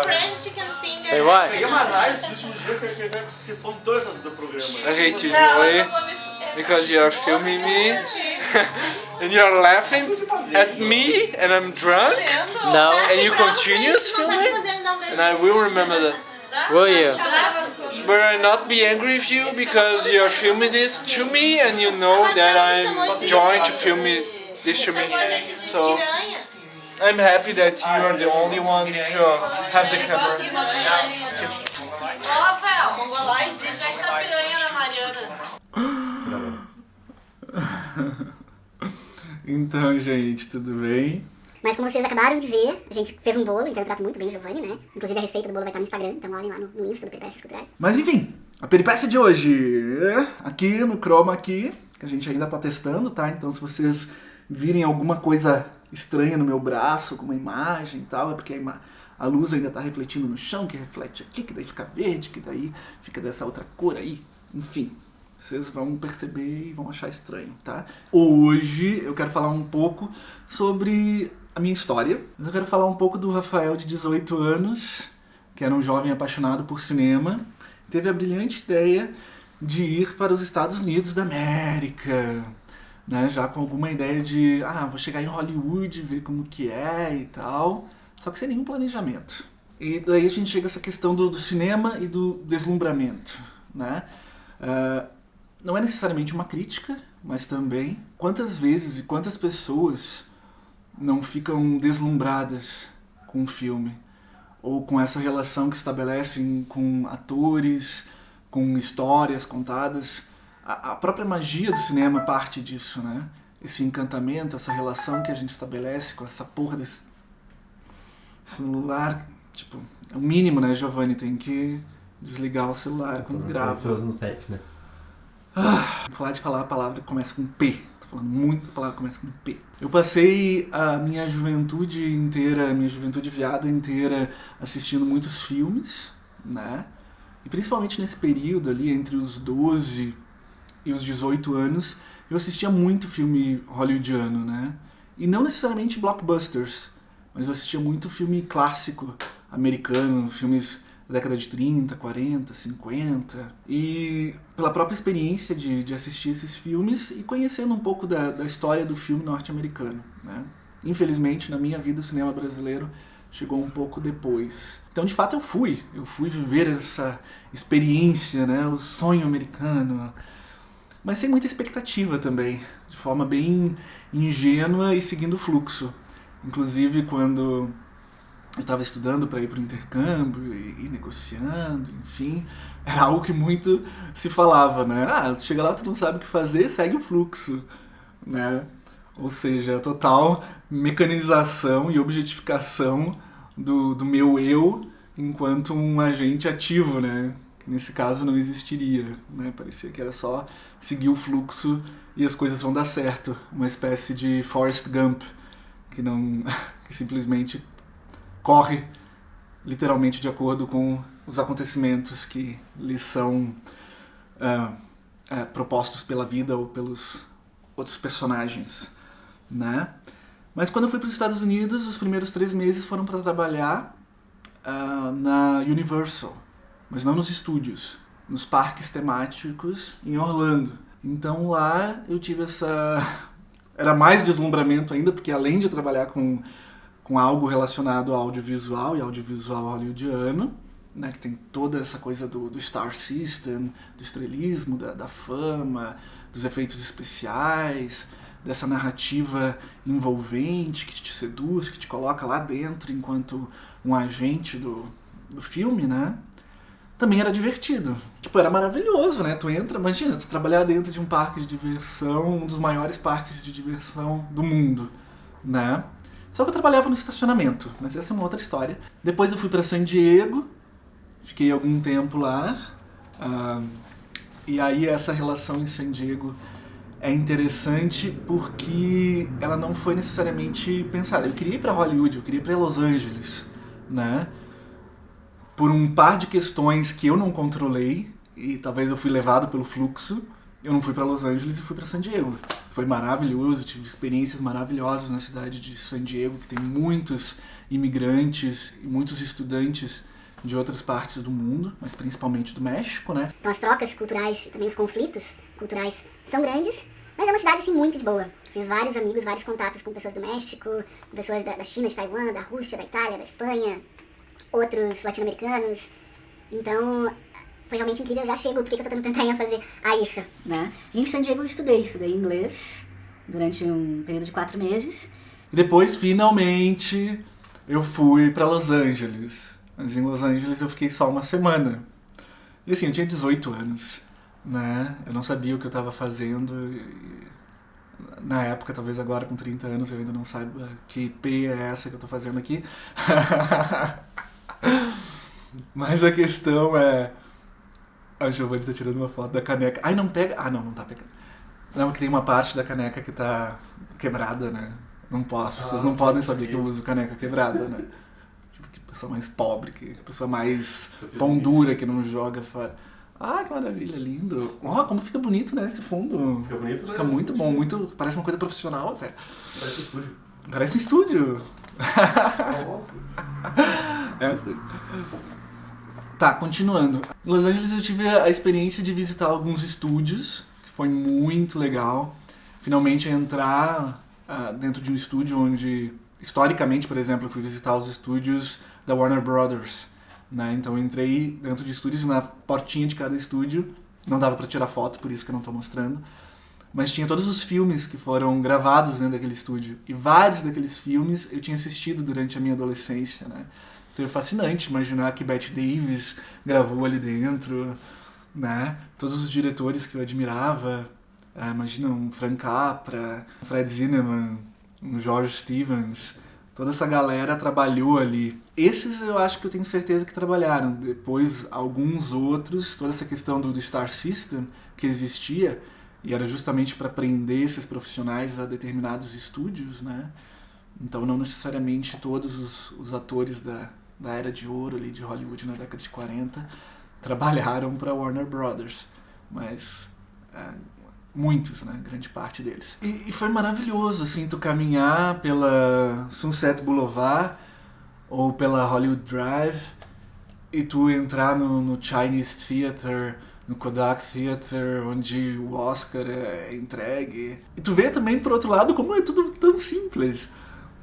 French chicken finger. Say what? Peguei uma análise nos últimos dias que se fontou essas do programa. I hate you, Joey, because you're filming me and you're laughing at me and I'm drunk Não. and you continue filming and I will remember that. Will you? But I not be angry with you because you're filming this to me and you know that I'm joined to film this to me. So I'm happy that you are the only one to have the camera. Ó, Rafael, mongoloide, já que tá piranha na Mariana. Então, gente, tudo bem? Mas como vocês acabaram de ver, a gente fez um bolo, então eu trato muito bem o Giovanni, né? Inclusive a receita do bolo vai estar no Instagram, então olhem lá no Insta do Peripécias Culturais. Mas enfim, a peripécia de hoje, aqui no Chroma aqui, que a gente ainda tá testando, tá? Então se vocês virem alguma coisa estranha no meu braço, com uma imagem e tal, é porque a luz ainda tá refletindo no chão, que reflete aqui, que daí fica verde, que daí fica dessa outra cor aí, enfim. Vocês vão perceber e vão achar estranho, tá? Hoje eu quero falar um pouco sobre a minha história. Mas eu quero falar um pouco do Rafael de 18 anos, que era um jovem apaixonado por cinema. Teve a brilhante ideia de ir para os Estados Unidos da América, né? Já com alguma ideia de, vou chegar em Hollywood, ver como que é e tal. Só que sem nenhum planejamento. E daí a gente chega a essa questão do cinema e do deslumbramento, né? Não é necessariamente uma crítica, mas também quantas vezes e quantas pessoas não ficam deslumbradas com o filme, ou com essa relação que se estabelecem com atores, com histórias contadas. A própria magia do cinema parte disso, né? Esse encantamento, essa relação que a gente estabelece com essa porra desse celular. Tipo, é o mínimo, né, Giovanni? Tem que desligar o celular quando grava. Silencioso no set, né? Falar a palavra que começa com P. Tô falando muito a palavra que começa com P. Eu passei a minha juventude inteira, minha juventude viada inteira, assistindo muitos filmes, né? E principalmente nesse período ali, entre os 12 e os 18 anos, eu assistia muito filme hollywoodiano, né? E não necessariamente blockbusters, mas eu assistia muito filme clássico americano, filmes da década de 30, 40, 50. E pela própria experiência de assistir esses filmes e conhecendo um pouco da história do filme norte-americano, né? Infelizmente, na minha vida, o cinema brasileiro chegou um pouco depois. Então, de fato, eu fui viver essa experiência, né? O sonho americano, mas sem muita expectativa também, de forma bem ingênua e seguindo o fluxo. Inclusive, quando eu estava estudando para ir para o intercâmbio e negociando, enfim, era algo que muito se falava, né? Chega lá, tu não sabe o que fazer, segue o fluxo, né? Ou seja, a total mecanização e objetificação do meu eu enquanto um agente ativo, né? Que nesse caso não existiria, né? Parecia que era só seguir o fluxo e as coisas vão dar certo. Uma espécie de Forrest Gump, que simplesmente corre literalmente de acordo com os acontecimentos que lhe são propostos pela vida ou pelos outros personagens, né? Mas quando eu fui para os Estados Unidos, os primeiros 3 meses foram para trabalhar na Universal, mas não nos estúdios, nos parques temáticos em Orlando. Então lá eu tive era mais deslumbramento ainda, porque além de trabalhar com algo relacionado ao audiovisual e audiovisual hollywoodiano, né, que tem toda essa coisa do Star System, do estrelismo, da fama, dos efeitos especiais, dessa narrativa envolvente que te seduz, que te coloca lá dentro enquanto um agente do filme, né? Também era divertido. Tipo, era maravilhoso, né? Tu entra, imagina, tu trabalhar dentro de um parque de diversão, um dos maiores parques de diversão do mundo, né? Só que eu trabalhava no estacionamento, mas essa é uma outra história. Depois eu fui para San Diego, fiquei algum tempo lá, e aí essa relação em San Diego é interessante porque ela não foi necessariamente pensada. Eu queria ir para Hollywood, eu queria ir para Los Angeles, né? Por um par de questões que eu não controlei, e talvez eu fui levado pelo fluxo, eu não fui para Los Angeles e fui para San Diego. Foi maravilhoso, tive experiências maravilhosas na cidade de San Diego, que tem muitos imigrantes e muitos estudantes de outras partes do mundo, mas principalmente do México, né? Então as trocas culturais e também os conflitos culturais são grandes, mas é uma cidade assim muito de boa. Fiz vários amigos, vários contatos com pessoas do México, com pessoas da China, de Taiwan, da Rússia, da Itália, da Espanha, outros latino-americanos. Então foi realmente incrível. Eu já chego, porque eu tô tentando a fazer isso, né? Em San Diego eu estudei inglês durante um período de 4 meses. E depois, finalmente, eu fui pra Los Angeles. Mas em Los Angeles eu fiquei só uma semana. E assim, eu tinha 18 anos, né? Eu não sabia o que eu tava fazendo. E, na época, talvez agora com 30 anos, eu ainda não saiba que P é essa que eu tô fazendo aqui. Mas a questão é... A Giovanni tá tirando uma foto da caneca. Ai, não pega... Ah, não tá pegando. Não, porque tem uma parte da caneca que tá quebrada, né? Não posso, as pessoas não podem saber que eu uso caneca quebrada, né? Que pessoa mais pobre, que pessoa mais pão dura que não joga fora. Ah, que maravilha, lindo. Ó, como fica bonito, né, esse fundo. Fica bonito, né? Fica muito bom, muito... Parece uma coisa profissional até. Parece um estúdio. Parece um estúdio. Nossa. É um estúdio. Tá, continuando. Em Los Angeles eu tive a experiência de visitar alguns estúdios, que foi muito legal. Finalmente entrar dentro de um estúdio onde, historicamente, por exemplo, eu fui visitar os estúdios da Warner Brothers, né? Então eu entrei dentro de estúdios e na portinha de cada estúdio, não dava pra tirar foto, por isso que eu não tô mostrando, mas tinha todos os filmes que foram gravados dentro daquele estúdio. E vários daqueles filmes eu tinha assistido durante a minha adolescência, né? Então é fascinante imaginar que Bette Davis gravou ali dentro, né? Todos os diretores que eu admirava, imagina um Frank Capra, um Fred Zinnemann, um George Stevens, toda essa galera trabalhou ali. Esses eu acho que eu tenho certeza que trabalharam. Depois alguns outros, toda essa questão do Star System que existia, e era justamente para prender esses profissionais a determinados estúdios, né? Então não necessariamente todos os atores da era de ouro ali de Hollywood na década de 40 trabalharam para Warner Brothers, mas muitos, né? Grande parte deles. E foi maravilhoso, assim, tu caminhar pela Sunset Boulevard ou pela Hollywood Drive e tu entrar no Chinese Theater, no Kodak Theater, onde o Oscar é entregue. E tu vê também, por outro lado, como é tudo tão simples.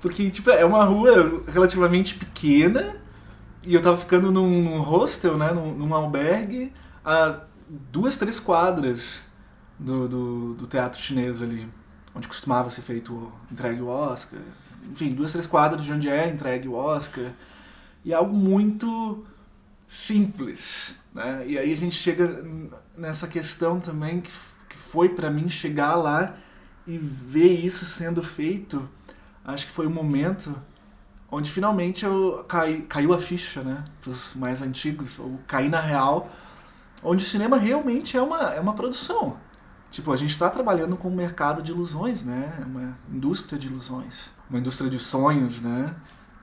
Porque, tipo, é uma rua relativamente pequena e eu tava ficando num hostel, né, num albergue, a 2, 3 quadras do teatro chinês ali, onde costumava ser feito, entregue o Oscar. Enfim, 2, 3 quadras de onde é entregue o Oscar. E é algo muito simples, né? E aí a gente chega nessa questão também que foi pra mim chegar lá e ver isso sendo feito. Acho que foi o momento onde finalmente caiu a ficha, né, pros mais antigos, ou caí na real, onde o cinema realmente é uma produção. Tipo, a gente está trabalhando com um mercado de ilusões, né, é uma indústria de ilusões, uma indústria de sonhos, né,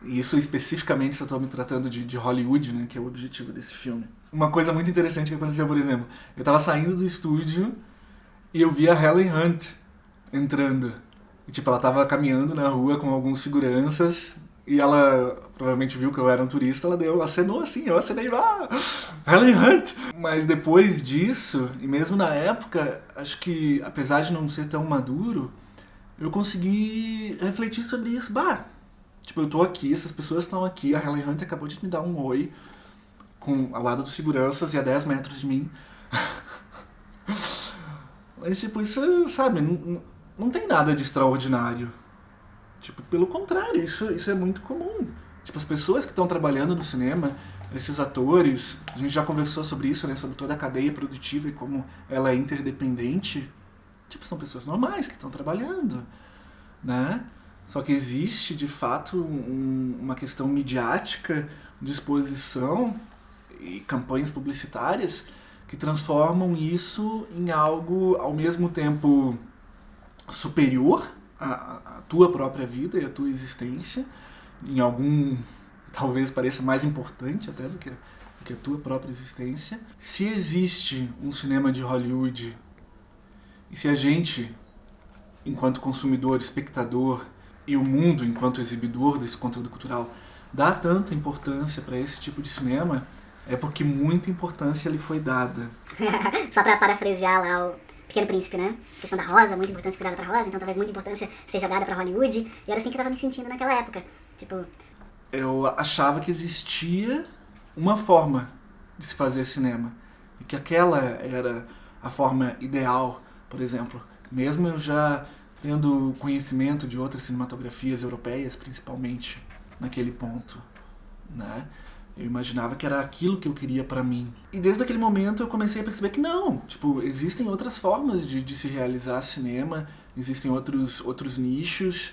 e isso especificamente se eu estou me tratando de Hollywood, né, que é o objetivo desse filme. Uma coisa muito interessante que aconteceu, por exemplo, eu estava saindo do estúdio e eu vi a Helen Hunt entrando. E, tipo, ela tava caminhando na rua com alguns seguranças e ela provavelmente viu que eu era um turista, ela acenou assim, eu acenei, Helen Hunt! Mas depois disso, e mesmo na época, acho que, apesar de não ser tão maduro, eu consegui refletir sobre isso. Tipo, eu tô aqui, essas pessoas estão aqui, a Helen Hunt acabou de me dar um oi ao lado dos seguranças e a 10 metros de mim. Mas, tipo, isso, sabe, não tem nada de extraordinário. Tipo, pelo contrário, isso é muito comum. Tipo, as pessoas que estão trabalhando no cinema, esses atores, a gente já conversou sobre isso, né, sobre toda a cadeia produtiva e como ela é interdependente. Tipo, são pessoas normais que estão trabalhando, né? Só que existe, de fato, uma questão midiática de exposição e campanhas publicitárias que transformam isso em algo, ao mesmo tempo, superior à tua própria vida e à tua existência, em algum, talvez pareça mais importante até do que a tua própria existência. Se existe um cinema de Hollywood, e se a gente, enquanto consumidor, espectador, e o mundo, enquanto exibidor desse conteúdo cultural, dá tanta importância para esse tipo de cinema é porque muita importância lhe foi dada. Só pra parafrasear lá o Pequeno Príncipe, né? A questão da Rosa, muita importância foi dada pra Rosa, então talvez muita importância seja dada pra Hollywood. E era assim que eu tava me sentindo naquela época. Tipo... Eu achava que existia uma forma de se fazer cinema. E que aquela era a forma ideal, por exemplo. Mesmo eu já tendo conhecimento de outras cinematografias europeias, principalmente naquele ponto, né? Eu imaginava que era aquilo que eu queria pra mim. E desde aquele momento eu comecei a perceber que não. Tipo, existem outras formas de se realizar cinema, existem outros nichos.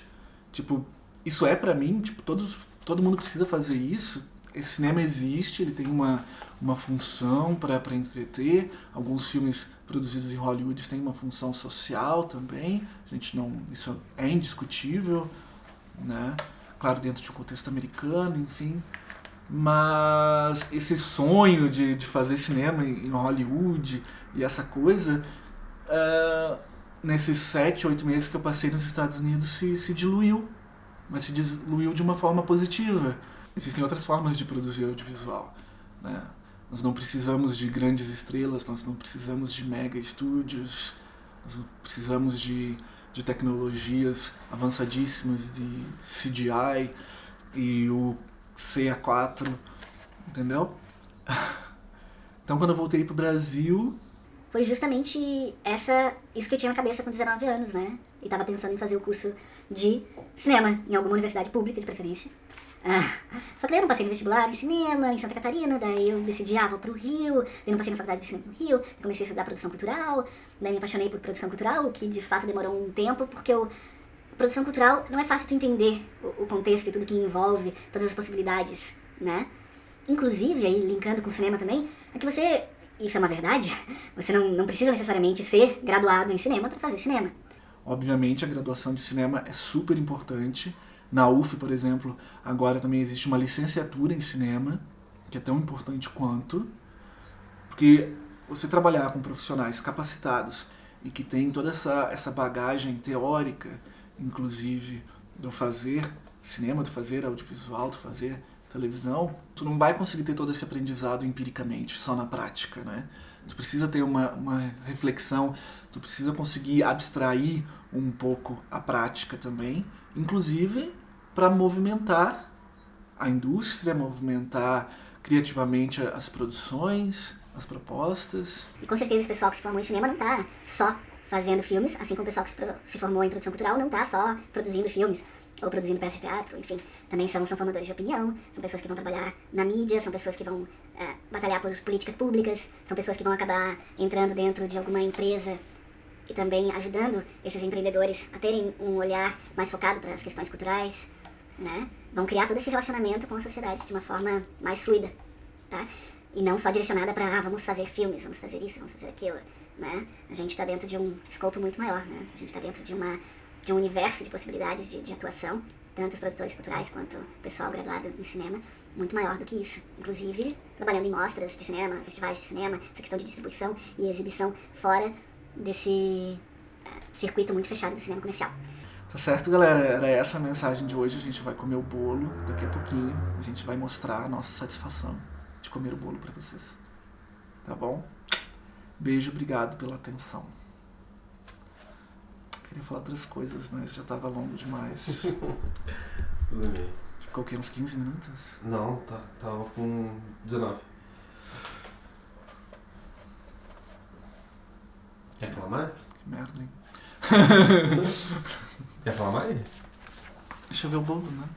Tipo, isso é pra mim, tipo, todo mundo precisa fazer isso. Esse cinema existe, ele tem uma função para entreter. Alguns filmes produzidos em Hollywood têm uma função social também. Isso é indiscutível, né? Claro, dentro de um contexto americano, enfim. Mas esse sonho de fazer cinema em Hollywood e essa coisa, nesses 7, 8 meses que eu passei nos Estados Unidos, se diluiu. Mas se diluiu de uma forma positiva. Existem outras formas de produzir audiovisual, né? Nós não precisamos de grandes estrelas, nós não precisamos de mega estúdios, nós não precisamos de tecnologias avançadíssimas de CGI e o CA4, entendeu? Então quando eu voltei pro Brasil... Foi justamente isso que eu tinha na cabeça com 19 anos, né? E tava pensando em fazer o curso de cinema em alguma universidade pública, de preferência. Só que daí eu não passei no vestibular em cinema, em Santa Catarina, daí eu decidi, vou pro Rio, daí não passei na faculdade de cinema no Rio, comecei a estudar produção cultural, daí me apaixonei por produção cultural, que de fato demorou um tempo, porque produção cultural não é fácil tu entender o contexto e tudo que envolve, todas as possibilidades, né? Inclusive, aí linkando com o cinema também, é que você, isso é uma verdade, você não precisa necessariamente ser graduado em cinema para fazer cinema. Obviamente a graduação de cinema é super importante. Na UF, por exemplo, agora também existe uma licenciatura em cinema, que é tão importante quanto, porque você trabalhar com profissionais capacitados e que tem toda essa bagagem teórica, inclusive, do fazer cinema, do fazer audiovisual, do fazer televisão, tu não vai conseguir ter todo esse aprendizado empiricamente, só na prática, né? Tu precisa ter uma reflexão, tu precisa conseguir abstrair um pouco a prática também, inclusive para movimentar a indústria, movimentar criativamente as produções, as propostas. E com certeza esse pessoal que se formou em cinema não tá só fazendo filmes, assim como o pessoal que se formou em produção cultural não tá só produzindo filmes ou produzindo peças de teatro, enfim. Também são formadores de opinião, são pessoas que vão trabalhar na mídia, são pessoas que vão batalhar por políticas públicas, são pessoas que vão acabar entrando dentro de alguma empresa e também ajudando esses empreendedores a terem um olhar mais focado para as questões culturais, né? Vão criar todo esse relacionamento com a sociedade de uma forma mais fluida, tá? E não só direcionada para, vamos fazer filmes, vamos fazer isso, vamos fazer aquilo, né? A gente está dentro de um escopo muito maior, né? A gente está dentro de um universo de possibilidades de atuação, tanto os produtores culturais quanto o pessoal graduado em cinema, muito maior do que isso. Inclusive, trabalhando em mostras de cinema, festivais de cinema, essa questão de distribuição e exibição fora desse circuito muito fechado do cinema comercial. Tá certo, galera? Era essa a mensagem de hoje. A gente vai comer o bolo daqui a pouquinho. A gente vai mostrar a nossa satisfação de comer o bolo pra vocês. Tá bom? Beijo, obrigado pela atenção. Queria falar outras coisas, mas já tava longo demais. Tudo bem. Ficou o quê? Uns 15 minutos? Não, tava com 19. Quer falar mais? Que merda, hein? Quer falar mais? Deixa eu ver o bolo, né?